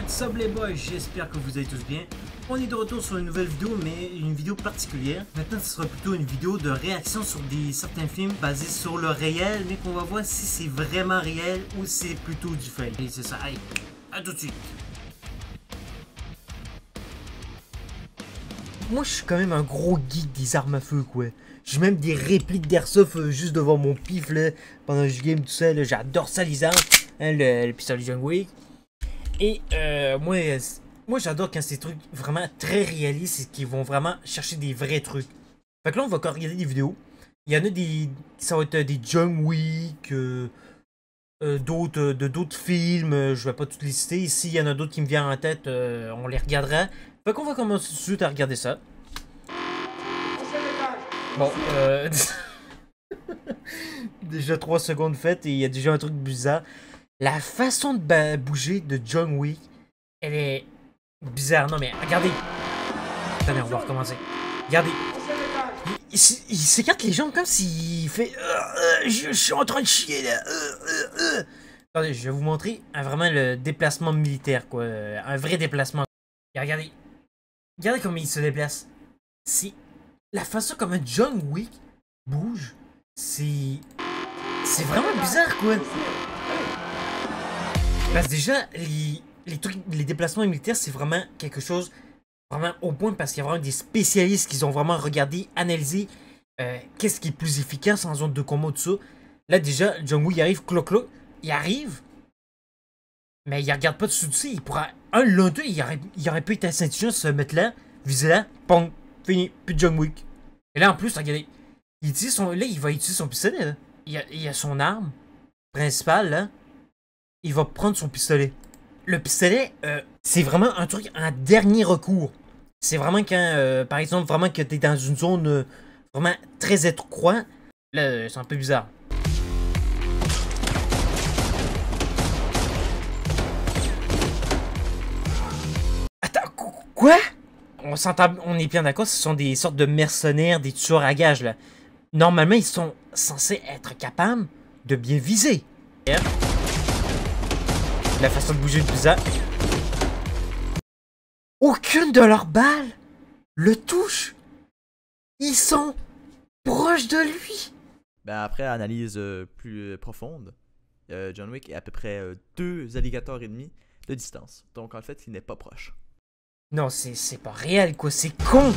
What's up les boys, j'espère que vous allez tous bien. On est de retour sur une nouvelle vidéo, mais une vidéo particulière. Maintenant ce sera plutôt une vidéo de réaction sur certains films basés sur le réel, mais qu'on va voir si c'est vraiment réel ou c'est plutôt du fake. Et c'est ça, allez, à tout de suite. Moi je suis quand même un gros geek des armes à feu quoi. J'ai même des répliques d'airsoft juste devant mon pif là, pendant que je game tout ça, j'adore ça les armes. Hein, le pistolet John Wick. Et moi j'adore quand c'est des trucs vraiment très réalistes et qui vont vraiment chercher des vrais trucs. Fait que là on va regarder des vidéos. Il y en a des. Ça va être des John Wick, d'autres films, je vais pas toutes les citer. Ici il y en a d'autres qui me viennent en tête, on les regardera. Fait qu'on va commencer tout de suite à regarder ça. Bon, déjà 3 secondes faites et il y a déjà un truc bizarre. La façon de bouger de John Wick, elle est bizarre. Non mais regardez. Attendez, on va recommencer. Regardez. Il s'écarte les jambes comme s'il fait... je suis en train de chier là. Attendez, je vais vous montrer vraiment le déplacement militaire quoi. Un vrai déplacement. Et regardez. Regardez comment il se déplace. C'est... La façon comme un John Wick bouge, c'est vraiment bizarre quoi. Parce que déjà, les déplacements militaires, c'est vraiment quelque chose vraiment au point parce qu'il y a vraiment des spécialistes qui ont vraiment regardé, analysé qu'est-ce qui est plus efficace en zone de combat, tout ça. Là déjà, John Wick arrive, cloc, il arrive, mais il regarde pas dessous de ça, il pourra, l'un d'eux, il aurait pu être intelligent, se mettre là, viser là, pong, fini, plus de John Wick. Et là en plus, regardez, il va utiliser son pistolet, là. Il a son arme principale, là. Il va prendre son pistolet. Le pistolet, c'est vraiment un truc en dernier recours. C'est vraiment quand, par exemple, vraiment que t'es dans une zone vraiment très étroite. Là, c'est un peu bizarre. Attends, quoi? On est bien d'accord, ce sont des sortes de mercenaires, des tueurs à gages, là. Normalement, ils sont censés être capables de bien viser. La façon de bouger est bizarre. Aucune de leurs balles le touche. Ils sont proches de lui. Ben après analyse plus profonde, John Wick est à peu près 2 alligators et demi de distance. Donc en fait, il n'est pas proche. Non, c'est pas réel quoi, c'est con.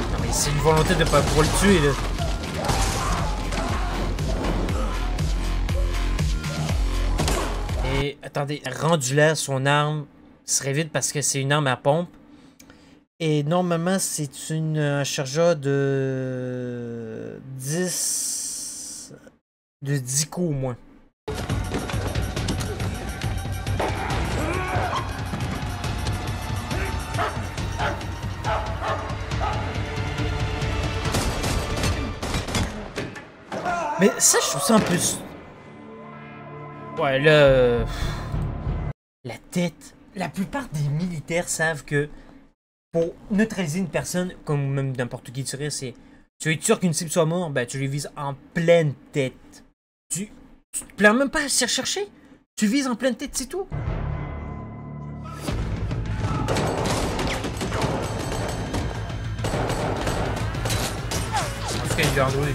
Non mais c'est une volonté de pas pouvoir le tuer là. Et attendez, rendu là, son arme serait vide parce que c'est une arme à pompe. Et normalement, c'est un chargeur de 10 coups au moins. Mais ça, je trouve ça un peu... Ouais, là... La tête. La plupart des militaires savent que pour neutraliser une personne, comme même n'importe qui dirait, c'est... Tu es sûr qu'une cible soit morte, ben tu les vises en pleine tête. Tu te plais même pas à chercher. Tu vises en pleine tête, c'est tout. En tout cas, il est Android.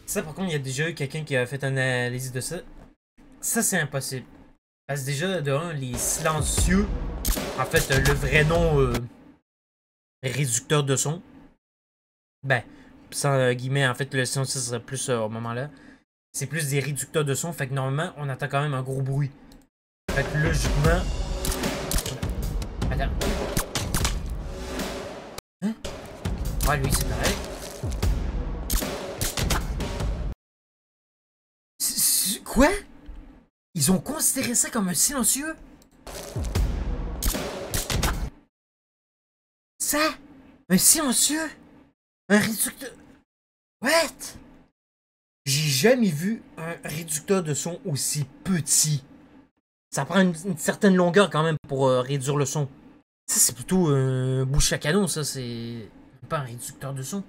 Ça, par contre, il y a déjà eu quelqu'un qui a fait une analyse de ça. Ça, c'est impossible. Parce que déjà, de un, les silencieux, en fait, le vrai nom réducteur de son. Ben, sans guillemets, en fait, le silencieux serait plus au moment-là. C'est plus des réducteurs de son, fait que normalement, on entend quand même un gros bruit. Fait que logiquement... Attends. Hein? Ouais, lui, c'est pareil. Quoi? Ils ont considéré ça comme un silencieux? Ça? Un silencieux? Un réducteur... What? J'ai jamais vu un réducteur de son aussi petit. ça prend une certaine longueur quand même pour réduire le son. Ça, c'est plutôt un bouche à canon, ça, c'est pas un réducteur de son.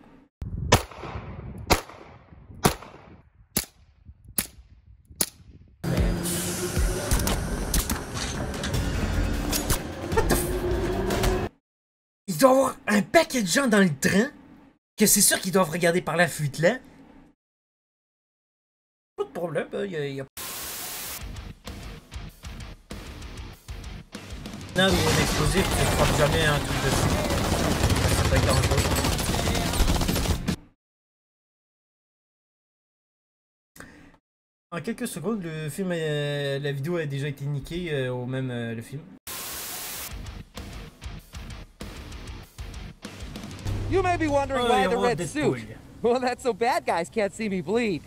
Il doit y avoir un paquet de gens dans le train que c'est sûr qu'ils doivent regarder par la fuite là. Pas de problème, y a... Non, mais un explosif, tu ne frappes jamais un truc dessus. Ça peut être dangereux. En quelques secondes, le film, la vidéo a déjà été niquée, ou même le film. You may be wondering why the red Deadpool. suit. Well, that's so bad guys can't see me bleed.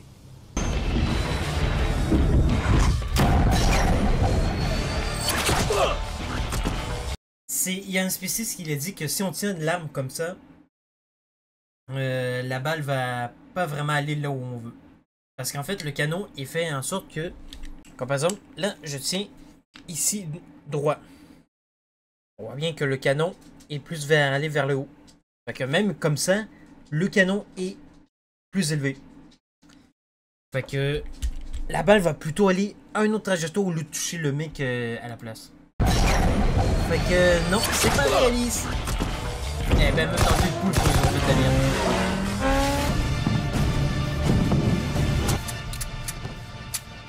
Il y a un spécialiste qui a dit que si on tient une l'arme comme ça, la balle va pas vraiment aller là où on veut. Parce qu'en fait, le canon est fait en sorte que, comme par exemple, là, je tiens ici droit. On voit bien que le canon est plus aller vers le haut. Fait que même comme ça, le canon est plus élevé. Fait que la balle va plutôt aller à un autre trajectoire au lieu de toucher le mec à la place. Fait que non, c'est pas réaliste. Eh ben, même dans une poule pour les autres italiens.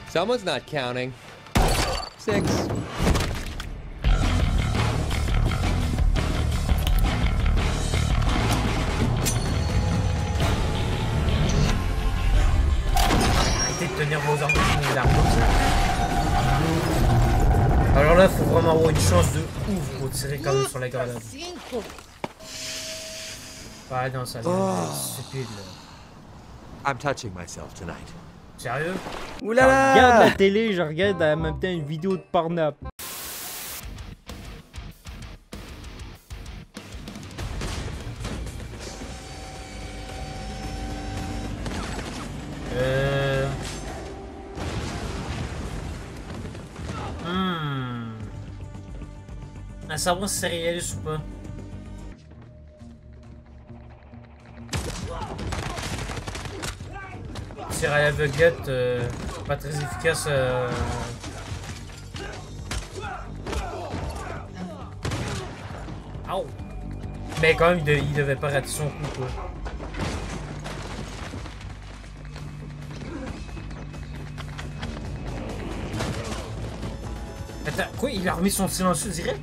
Someone's not counting. 6. Arrêtez de tenir vos armes comme ça. Alors là, faut vraiment avoir une chance de ouf pour tirer quand même sur la grenade. Ouais, non, ça c'est stupide là. I'm touching myself tonight. Sérieux? Oulala! Je regarde la télé, je regarde en même temps une vidéo de porno. À savoir si c'est réaliste ou pas. Tir à l'aveuglette, pas très efficace. Au! Mais quand même, il devait pas rater son coup, quoi. Attends, quoi? Il a remis son silencieux direct?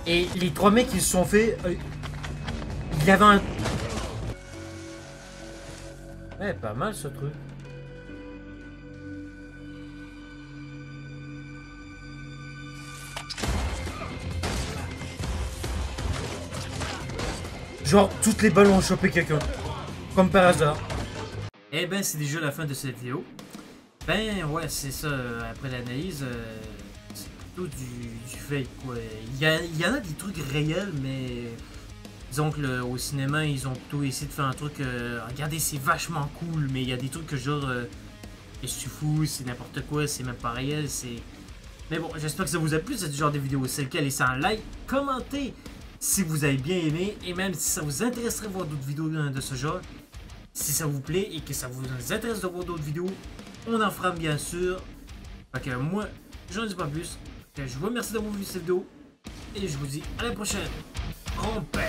Et les 3 mecs ils se sont fait... il y avait un... Ouais, pas mal ce truc. Genre, toutes les balles ont chopé quelqu'un. Comme par hasard. Eh ben, c'est déjà la fin de cette vidéo. Ben, ouais, c'est ça. Après l'analyse... c'est plutôt du fake, quoi. Il y en a des trucs réels, mais disons que au cinéma, ils ont plutôt essayé de faire un truc. Regardez, c'est vachement cool, mais il y a des trucs que genre. Qu'est-ce que tu fous, c'est n'importe quoi, c'est même pas réel, c'est. Mais bon, j'espère que ça vous a plu, ce genre de vidéo. C'est le cas, laissez un like, commentez si vous avez bien aimé, et même si ça vous intéresserait de voir d'autres vidéos de ce genre. Si ça vous plaît et que ça vous intéresse de voir d'autres vidéos, on en fera bien sûr. Fait que moi, j'en dis pas plus. Je vous remercie d'avoir vu cette vidéo et je vous dis à la prochaine. Rompez!